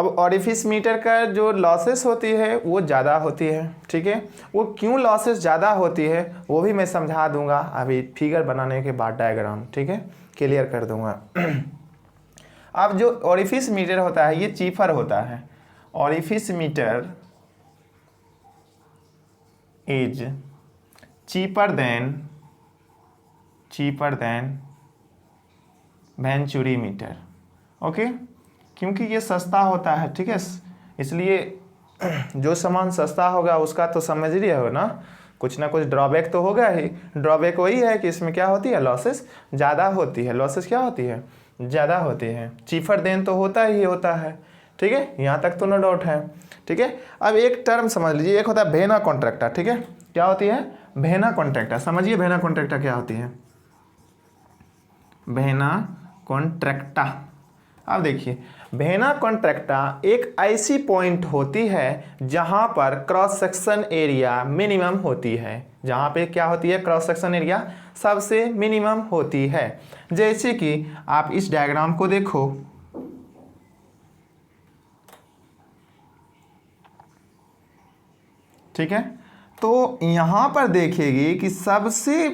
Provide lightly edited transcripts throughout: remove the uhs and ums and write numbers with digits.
अब orifice metre का जो लॉसेस होती है वो ज़्यादा होती है, ठीक है। वो क्यों लॉसेस ज़्यादा होती है वो भी मैं समझा दूंगा अभी फिगर बनाने के बाद, डायग्राम, ठीक है, क्लियर कर दूंगा। अब जो ऑरिफिस मीटर होता है ये चीफर होता है। Orifice meter is cheaper than venturi meter, okay. क्योंकि ये सस्ता होता है, ठीक है, इसलिए जो सामान सस्ता होगा उसका तो समझ रही हो ना कुछ ड्रॉबैक तो होगा ही। ड्रॉबैक वही है कि इसमें क्या होती है, लॉसेस ज़्यादा होती है। लॉसेस क्या होती है, ज़्यादा होती है। चीफर देन तो होता ही होता है, ठीक है, यहाँ तक तो नो डाउट है, ठीक है। अब एक टर्म समझ लीजिए, एक होता है वेना कॉन्ट्रैक्टा, ठीक है। क्या होती है, वेना कॉन्ट्रैक्टा। समझिए वेना कॉन्ट्रैक्टा क्या होती है, वेना कॉन्ट्रैक्टा। अब देखिए वेना कॉन्ट्रैक्टा एक ऐसी पॉइंट होती है जहां पर क्रॉस सेक्शन एरिया मिनिमम होती है। जहां पे क्या होती है, क्रॉस सेक्शन एरिया सबसे मिनिमम होती है। जैसे कि आप इस डायग्राम को देखो, ठीक है, तो यहां पर देखेगी कि सबसे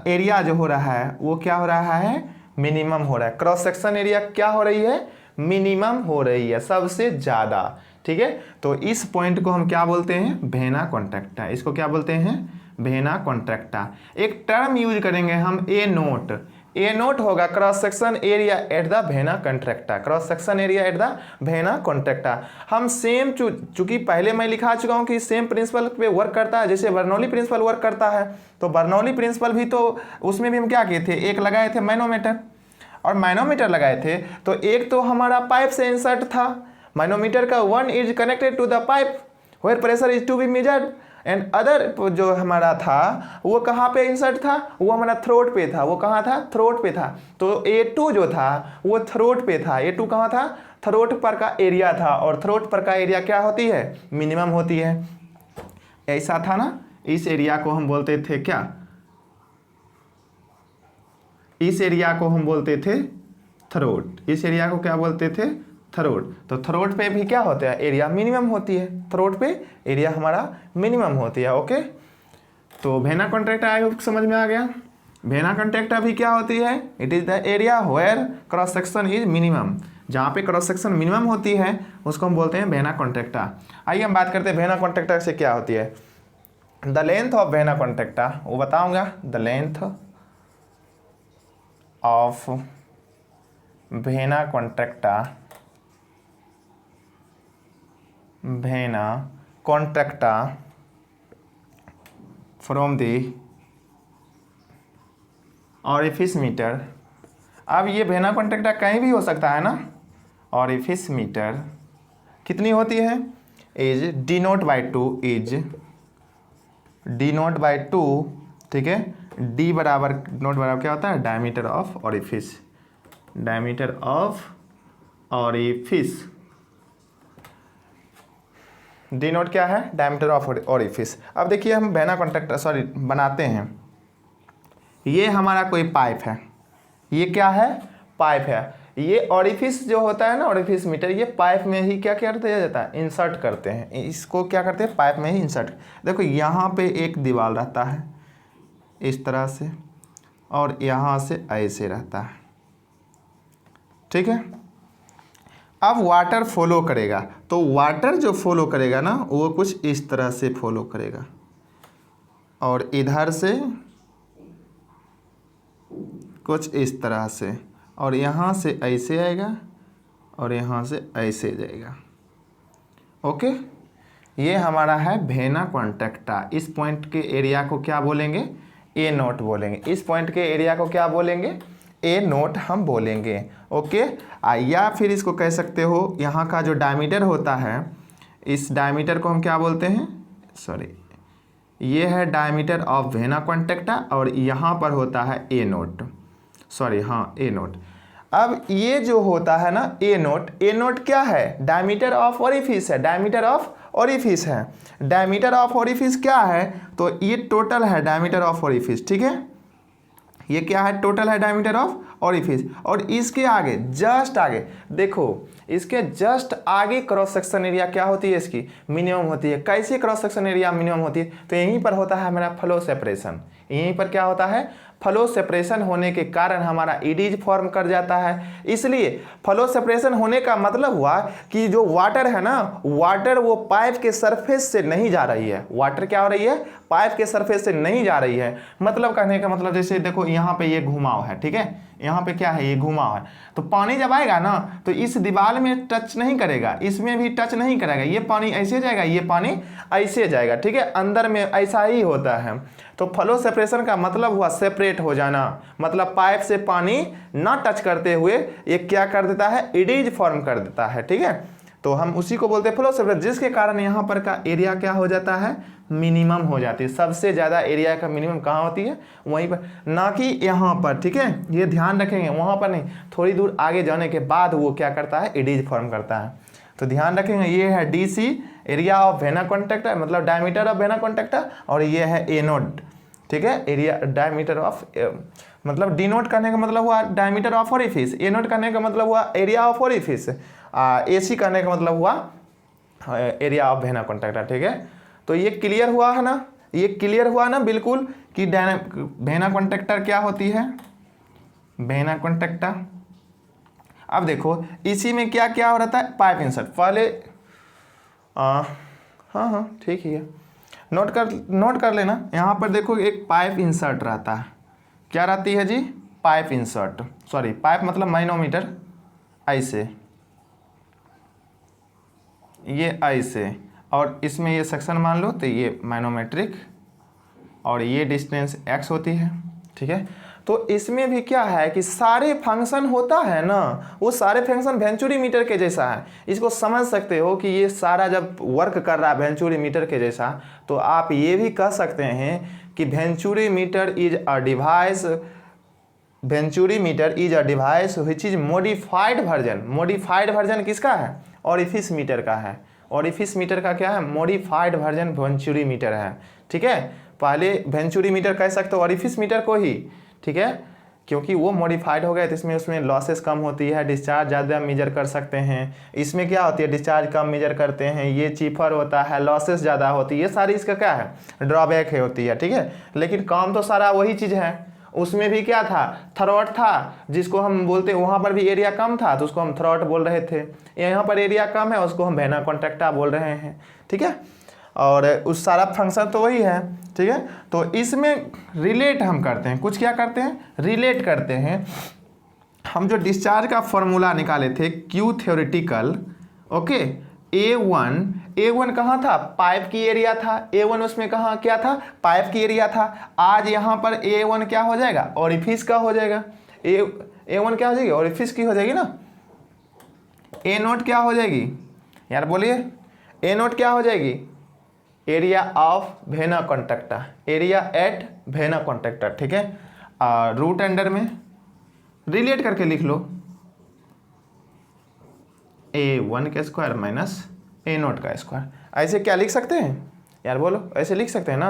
एरिया जो हो रहा है वो क्या हो रहा है, मिनिमम हो रहा है। क्रॉस सेक्शन एरिया क्या हो रही है, मिनिमम हो रही है, सबसे ज़्यादा, ठीक है। तो इस पॉइंट को हम क्या बोलते हैं, वेना कॉन्ट्रैक्टा। इसको क्या बोलते हैं, वेना कॉन्ट्रैक्टा। एक टर्म यूज करेंगे हम, ए नोट। ए नोट होगा cross section area at the vena contracta. Cross section area at the vena contracta. हम सेम चूंकि पहले मैं लिखा चुका हूं कि सेम प्रिंसिपल पे वर्क करता है, जैसे बर्नौली प्रिंसिपल वर्क करता है। तो बर्नौली प्रिंसिपल भी तो उसमें भी हम क्या किए थे, एक लगाए थे मैनोमीटर, और मैनोमीटर लगाए थे तो एक तो हमारा पाइप से इंसर्ट था। मैनोमीटर का one is connected to the pipe where pressure is to be measured, and other जो हमारा था वो कहाँ पे इंसर्ट था, वो हमारा थ्रोट पे था। वो कहाँ था, थ्रोट पे था। तो A2 जो था वो थ्रोट पे था। A2 कहाँ था, थ्रोट पर का एरिया था, और थ्रोट पर का एरिया क्या होती है, मिनिमम होती है। ऐसा था ना, इस एरिया को हम बोलते थे क्या, इस एरिया को हम बोलते थे थ्रोट। इस एरिया को क्या बोलते थे, थ्रोट। तो थ्रोट पे भी क्या होता है, एरिया मिनिमम होती है। थ्रोट पे एरिया हमारा मिनिमम होती है, ओके। तो वेना कॉन्ट्रैक्टा आई होप समझ में आ गया। वेना कॉन्ट्रैक्टा भी क्या होती है, it is the area where cross section is minimum. जहाँ पे क्रॉस सेक्शन मिनिमम होती है उसको हम बोलते हैं वेना कॉन्ट्रैक्टा। आइए हम बात करते हैं वेना कॉन्ट्रैक्टा से क्या होती है। The length of vena contracta, वो बताऊंगा। The length of vena contracta, vena contracta from the orifice meter. अब ये वेना कॉन्ट्रैक्टा कहीं भी हो सकता है ना। ऑरिफिस मीटर कितनी होती है, is D naught by two, is D naught by two, ठीक है। डी बराबर, नोट बराबर क्या होता है, diameter of orifice. Diameter of orifice, D naught क्या है, डायमीटर ऑफ ऑरिफिस। अब देखिए हम वेना कॉन्ट्रैक्टा बनाते हैं। ये हमारा कोई पाइप है, ये क्या है, पाइप है। ये ऑरिफिस जो होता है ना, ऑरिफिस मीटर, ये पाइप में ही क्या क्या किया जाता है, इंसर्ट करते हैं। इसको क्या करते हैं, पाइप में ही इंसर्ट। देखो यहाँ पे एक दीवार रहता है इस तरह से, और यहाँ से ऐसे रहता है, ठीक है। अब वाटर फॉलो करेगा, तो वाटर जो फॉलो करेगा ना वो कुछ इस तरह से फॉलो करेगा, और इधर से कुछ इस तरह से, और यहाँ से ऐसे आएगा, और यहाँ से ऐसे जाएगा, ओके। ये हमारा है वेना कॉन्ट्रैक्टा। इस पॉइंट के एरिया को क्या बोलेंगे, ए नोट बोलेंगे। इस पॉइंट के एरिया को क्या बोलेंगे, ए नोट हम बोलेंगे, ओके। या फिर इसको कह सकते हो, यहाँ का जो डायमीटर होता है, इस डायमीटर को हम क्या बोलते हैं, सॉरी, ये है डायमीटर ऑफ वेना कॉन्ट्रैक्टा, और यहाँ पर होता है ए नोट, सॉरी, हाँ, ए नोट। अब ये जो होता है ना ए नोट, ए नोट क्या है, डायमीटर ऑफ ऑरिफिस है, डायमीटर ऑफ ऑरिफिस है। डायमीटर ऑफ ऑरिफिस क्या है, तो ये टोटल है डायमीटर ऑफ ऑरिफिस, ठीक है। ये क्या है, टोटल है डायमीटर ऑफ ऑरिफिस, और इसके आगे जस्ट आगे देखो, इसके जस्ट आगे क्रॉस सेक्शन एरिया क्या होती है, इसकी मिनिमम होती है। कैसे क्रॉस सेक्शन एरिया मिनिमम होती है, तो यहीं पर होता है हमारा फ्लो सेपरेशन। यहीं पर क्या होता है, फ्लो सेपरेशन होने के कारण हमारा इडीज फॉर्म कर जाता है। इसलिए फ्लो सेपरेशन होने का मतलब हुआ कि जो वाटर है ना, वाटर वो पाइप के सरफेस से नहीं जा रही है। वाटर क्या हो रही है, पाइप के सरफेस से नहीं जा रही है। मतलब कहने का मतलब जैसे देखो यहाँ पे ये घुमाव है, ठीक है, यहाँ पे क्या है, ये घुमाव है, तो पानी जब आएगा ना तो इस दीवार में टच नहीं करेगा, इसमें भी टच नहीं करेगा, ये पानी ऐसे जाएगा, ये पानी ऐसे जाएगा, ठीक है, अंदर में ऐसा ही होता है। तो फ्लो सेपरेशन का मतलब हुआ सेपरेट हो जाना, मतलब पाइप से पानी ना टच करते हुए ये क्या कर देता है, इडीज फॉर्म कर देता है, ठीक है। तो हम उसी को बोलते हैं फ्लो सेपरेशन, जिसके कारण यहाँ पर का एरिया क्या हो जाता है, मिनिमम हो जाती है। सबसे ज़्यादा एरिया का मिनिमम कहाँ होती है, वहीं पर, ना कि यहाँ पर, ठीक है, ये ध्यान रखेंगे, वहाँ पर नहीं, थोड़ी दूर आगे जाने के बाद वो क्या करता है, इडीज फॉर्म करता है। तो ध्यान रखेंगे, ये है DC area of vena contractor, मतलब डायमीटर ऑफ वेना कॉन्ट्रैक्टर, और ये है ए नोट, ठीक है, एरिया डायमीटर ऑफ, मतलब डी नोट करने का मतलब हुआ diameter of orifice, A note करने का मतलब हुआ एरिया ऑफ ऑरिफिस, AC करने का मतलब हुआ एरिया ऑफ वेना कॉन्ट्रैक्टर, ठीक है। तो ये क्लियर हुआ है ना, ये क्लियर हुआ ना बिल्कुल कि वेना कॉन्ट्रैक्टर क्या होती है, वेना कॉन्ट्रैक्टर। अब देखो इसी में क्या क्या हो रहा है, पाइप इंसर्ट, पहले हाँ ठीक ही है, नोट कर लेना। यहाँ पर देखो एक पाइप इंसर्ट रहता है, क्या रहती है जी, पाइप इंसर्ट, सॉरी पाइप मतलब मैनोमीटर, ऐसे, ये ऐसे, और इसमें ये सेक्शन मान लो, तो ये मैनोमेट्रिक, और ये डिस्टेंस x होती है, ठीक है। तो इसमें भी क्या है कि सारे फंक्शन होता है ना, वो सारे फंक्शन वेंचुरी मीटर के जैसा है। इसको समझ सकते हो कि ये सारा जब वर्क कर रहा है वेंचुरी मीटर के जैसा, तो आप ये भी कह सकते हैं कि venturi meter is a device, venturi meter is a device which is modified version. Modified version किसका है, ऑरिफिस मीटर का है। ऑरिफिस मीटर का क्या है, मॉडिफाइड वर्जन वेंचुरी मीटर है, ठीक है। पहले वेंचुरी मीटर कह सकते हो ऑरिफिस मीटर को ही, ठीक है, क्योंकि वो मॉडिफाइड हो गए तो इसमें उसमें लॉसेस कम होती है, डिस्चार्ज ज़्यादा मेजर कर सकते हैं। इसमें क्या होती है, डिस्चार्ज कम मेजर करते हैं, ये चीफर होता है, लॉसेस ज़्यादा होती है, ये सारी इसका क्या है, ड्रॉबैक है होती है, ठीक है। लेकिन काम तो सारा वही चीज़ है। उसमें भी क्या था, थ्रॉट था, जिसको हम बोलते हैं, वहाँ पर भी एरिया कम था तो उसको हम थ्रॉट बोल रहे थे। यहाँ पर एरिया कम है, उसको हम वेना कॉन्ट्रैक्टा बोल रहे हैं, ठीक है। और उस सारा फंक्शन तो वही है, ठीक है। तो इसमें रिलेट हम करते हैं, कुछ क्या करते हैं, रिलेट करते हैं। हम जो डिस्चार्ज का फॉर्मूला निकाले थे क्यू थ्योरेटिकल, ओके, A1 कहाँ था, पाइप की एरिया था, A1 उसमें कहाँ क्या था, पाइप की एरिया था। आज यहाँ पर A1 क्या हो जाएगा, ऑरिफिस का हो जाएगा। A1 क्या हो जाएगी, ऑरिफिस की हो जाएगी ना। A नोट क्या हो जाएगी यार, बोलिए, A नोट क्या हो जाएगी, area of vena contracta, area at vena contracta, ठीक है। रूट अंडर में रिलेट करके लिख लो, A1 का स्क्वायर माइनस A नोट का स्क्वायर। ऐसे क्या लिख सकते हैं यार, बोलो, ऐसे लिख सकते हैं ना।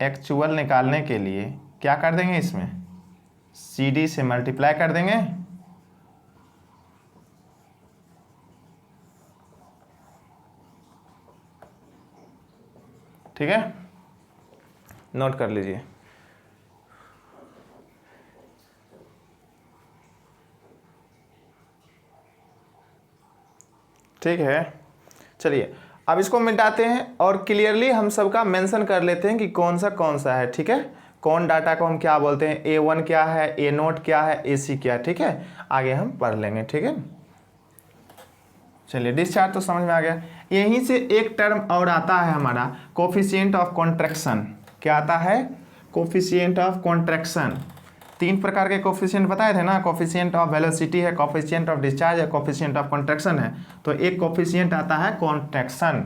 एक्चुअल निकालने के लिए क्या कर देंगे, इसमें CD से मल्टीप्लाई कर देंगे, ठीक है, नोट कर लीजिए। ठीक है, चलिए अब इसको मिटाते हैं और क्लियरली हम सबका मेंशन कर लेते हैं कि कौन सा है, ठीक है। कौन डाटा को हम क्या बोलते हैं, A1 क्या है, A नोट क्या है, AC क्या है, ठीक है। आगे हम पढ़ लेंगे, ठीक है। चलिए डिस्चार्ज तो समझ में आ गया। यहीं से एक टर्म और आता है हमारा कोफिशिएंट ऑफ कॉन्ट्रैक्शन। क्या आता है, कोफिशिएंट ऑफ कॉन्ट्रैक्शन। 3 प्रकार के कोफिशिएंट बताए थे ना, कोफिशिएंट ऑफ वेलोसिटी है, कोफिशिएंट ऑफ डिस्चार्ज है, कोफिशिएंट ऑफ कॉन्ट्रैक्शन है। तो एक कोफिशिएंट आता है कॉन्ट्रैक्शन।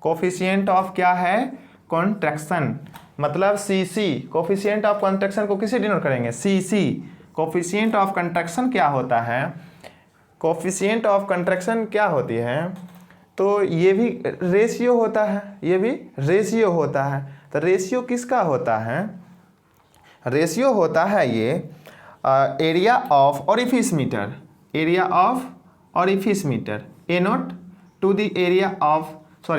कोफिशिएंट ऑफ क्या है, कॉन्ट्रैक्शन, मतलब CC। कोफिशिएंट ऑफ कॉन्ट्रैक्शन को किसे डिनोट करेंगे, CC। कोफिशिएंट ऑफ कॉन्ट्रैक्शन क्या होता है, कोफिशिएंट ऑफ कॉन्ट्रैक्शन क्या होती है, तो ये भी रेशियो होता है, ये भी रेशियो होता है। तो रेशियो किसका होता है? रेशियो होता है ये area of orifice meter, area of orifice meter, a note to the area of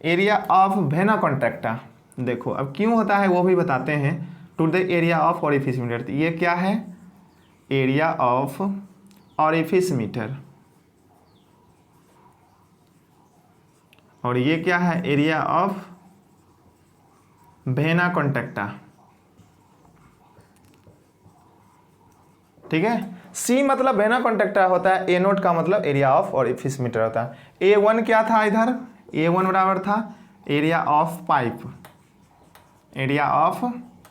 area of vena contracta. देखो अब क्यों होता है वो भी बताते हैं। To the area of orifice meter, तो ये क्या है? एरिया ऑफ ऑरिफिस मीटर, और ये क्या है? Area of vena contracta. ठीक है, सी मतलब वेना कॉन्ट्रैक्टा होता है, ए नोट का मतलब एरिया ऑफ ऑरिफिस मीटर होता है। A1 क्या था इधर? A1 बराबर था area of pipe, area of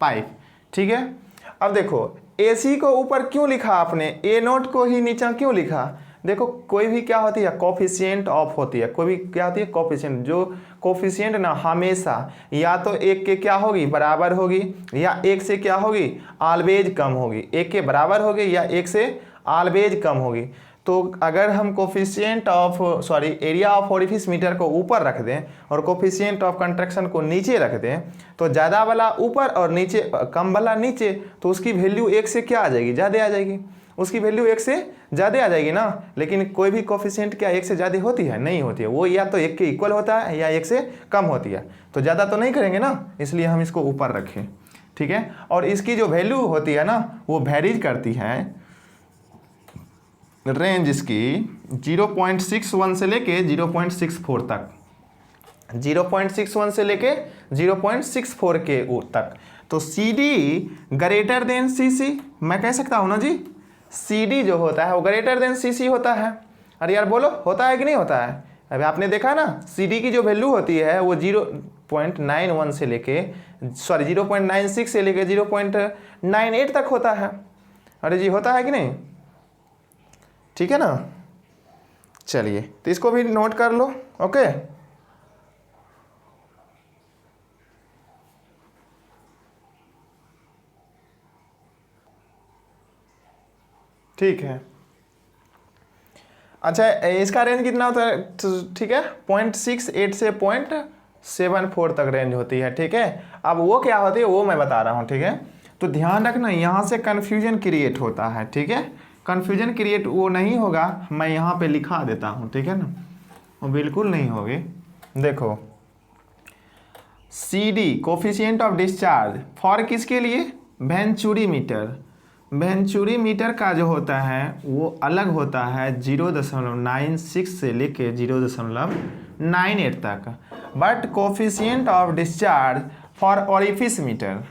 pipe. ठीक है, अब देखो AC को ऊपर क्यों लिखा आपने, ए नोट को ही नीचे क्यों लिखा? देखो कोई भी क्या होती है? कोफिशिएंट ऑफ होती है, कोई भी क्या होती है? कोफिशिएंट। जो कोफिशिएंट ना हमेशा या तो एक के क्या होगी? बराबर होगी, या एक से क्या होगी? ऑलवेज कम होगी। एक के बराबर होगी या एक से ऑलवेज कम होगी। तो अगर हम coefficient of area of orifice meter को ऊपर रख दें और कोफिशिएंट ऑफ कंट्रैक्शन को नीचे रख दें, तो ज़्यादा वाला ऊपर और नीचे कम वाला नीचे, तो उसकी वैल्यू एक से क्या आ जाएगी? ज़्यादा आ जाएगी। उसकी वैल्यू एक से ज़्यादा आ जाएगी ना। लेकिन कोई भी कोफिशिएंट क्या एक से ज़्यादा होती है? नहीं होती है। वो या तो एक के इक्वल होता है या एक से कम होती है। तो ज़्यादा तो नहीं करेंगे ना, इसलिए हम इसको ऊपर रखें। ठीक है, और इसकी जो वैल्यू होती है ना, वो वेरीज करती है। रेंज इसकी 0.61 से लेके 0.64 तक, 0.61 से लेके 0.64 के तक। तो CD ग्रेटर देन CC, मैं कह सकता हूँ ना जी, CD जो होता है वो ग्रेटर देन CC होता है। अरे यार बोलो, होता है कि नहीं होता है? अभी आपने देखा ना, CD की जो वैल्यू होती है वो 0.91 से लेके 0.96 से लेके 0.98 तक होता है। अरे जी होता है कि नहीं? ठीक है ना, चलिए तो इसको भी नोट कर लो। ओके, ठीक है। अच्छा, इसका रेंज कितना होता है? ठीक है, 0.68 से 0.74 तक रेंज होती है। ठीक है, अब वो क्या होती है वो मैं बता रहा हूँ। ठीक है, तो ध्यान रखना, यहाँ से कन्फ्यूजन क्रिएट होता है। ठीक है, कन्फ्यूजन क्रिएट वो नहीं होगा, मैं यहाँ पे लिखा देता हूँ। ठीक है ना, वो बिल्कुल नहीं होगी। देखो CD coefficient of discharge for किसके लिए? Venturi meter. वेंचुरी मीटर का जो होता है वो अलग होता है 0.96 से लेके 0.98 तक। But coefficient of discharge for orifice meter,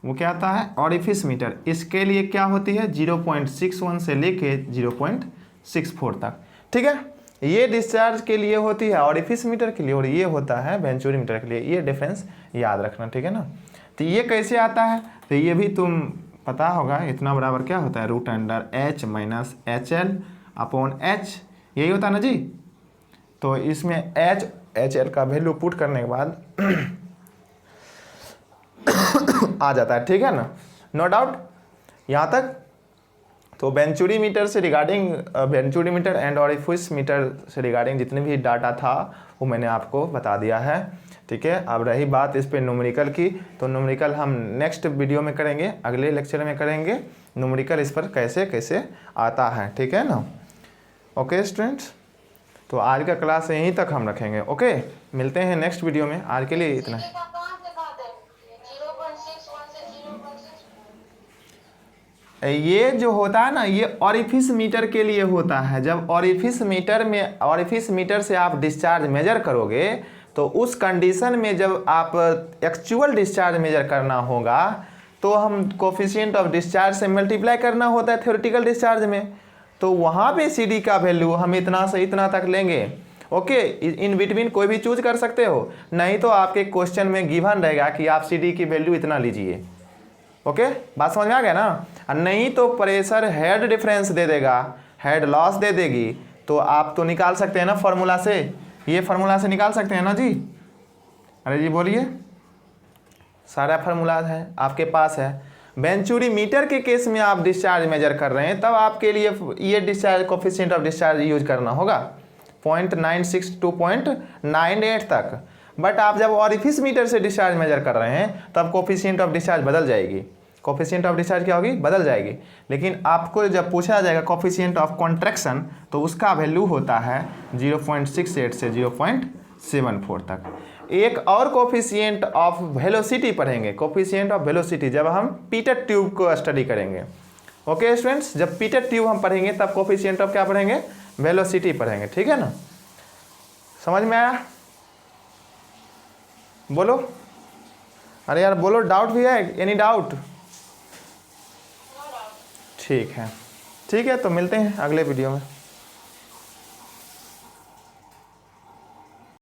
वो क्या आता है? ऑरिफिस मीटर, इसके लिए क्या होती है? 0.61 से लेके 0.64 तक। ठीक है, ये डिस्चार्ज के लिए होती है ऑरिफिस मीटर के लिए, और ये होता है वेंचुरी मीटर के लिए। ये डिफरेंस याद रखना। ठीक है ना, तो ये कैसे आता है? तो ये भी तुम पता होगा, इतना बराबर क्या होता है? √H minus HL upon H, यही होता है ना जी। तो इसमें HL का वैल्यू पुट करने के बाद आ जाता है। ठीक है ना, नो डाउट यहाँ तक। तो वेंचुरी मीटर से regarding, venturi meter and orifice meter से रिगार्डिंग जितने भी डाटा था वो मैंने आपको बता दिया है। ठीक है, अब रही बात इस पे न्यूमेरिकल की, तो न्यूमेरिकल हम नेक्स्ट वीडियो में करेंगे, अगले लेक्चर में करेंगे न्यूमेरिकल इस पर कैसे कैसे आता है। ठीक है ना, ओके स्टूडेंट्स, तो आज का क्लास यहीं तक हम रखेंगे। ओके, मिलते हैं नेक्स्ट वीडियो में, आज के लिए इतना। ये जो होता है ना, ये ऑरिफिस मीटर के लिए होता है। जब ऑरिफिस मीटर से आप डिस्चार्ज मेजर करोगे, तो उस कंडीशन में जब आप एक्चुअल डिस्चार्ज मेजर करना होगा, तो हम कोफिशिएंट ऑफ डिस्चार्ज से मल्टीप्लाई करना होता है थ्योरेटिकल डिस्चार्ज में। तो वहाँ पे CD का वैल्यू हम इतना से इतना तक लेंगे। ओके, इन बिटवीन कोई भी चूज कर सकते हो, नहीं तो आपके क्वेश्चन में गिवन रहेगा कि आप CD की वैल्यू इतना लीजिए। ओके, बात समझ में आ गया ना? नहीं तो प्रेशर हेड डिफरेंस दे देगा, हेड लॉस दे देगी, तो आप तो निकाल सकते हैं ना फॉर्मूला से, ये फार्मूला से निकाल सकते हैं ना जी। अरे जी बोलिए, सारा फार्मूला है आपके पास है। वेंचुरी मीटर के केस में आप डिस्चार्ज मेजर कर रहे हैं, तब आपके लिए ये discharge coefficient of discharge use करना होगा। 0.96 टू 0.98 तक। बट आप जब ऑरिफिस मीटर से डिस्चार्ज मेजर कर रहे हैं तब कोफिशिएंट ऑफ डिस्चार्ज बदल जाएगी। कोफिशिएंट ऑफ डिस्चार्ज क्या होगी, बदल जाएगी। लेकिन आपको जब पूछा जाएगा कोफिशिएंट ऑफ कॉन्ट्रैक्शन तो उसका वैल्यू होता है 0.68 से 0.74 तक। एक और कोफिशिएंट ऑफ वेलोसिटी पढ़ेंगे, कोफिशिएंट ऑफ वेलोसिटी, जब हम पीटेड ट्यूब को स्टडी करेंगे। ओके स्टूडेंट्स, जब पीटेड ट्यूब हम पढ़ेंगे तब कोफिशिएंट ऑफ क्या पढ़ेंगे, वेलोसिटी पढ़ेंगे। ठीक है ना, समझ में आया? बोलो, अरे यार बोलो, डाउट भी है? Any doubt? ठीक है, तो मिलते हैं अगले वीडियो में।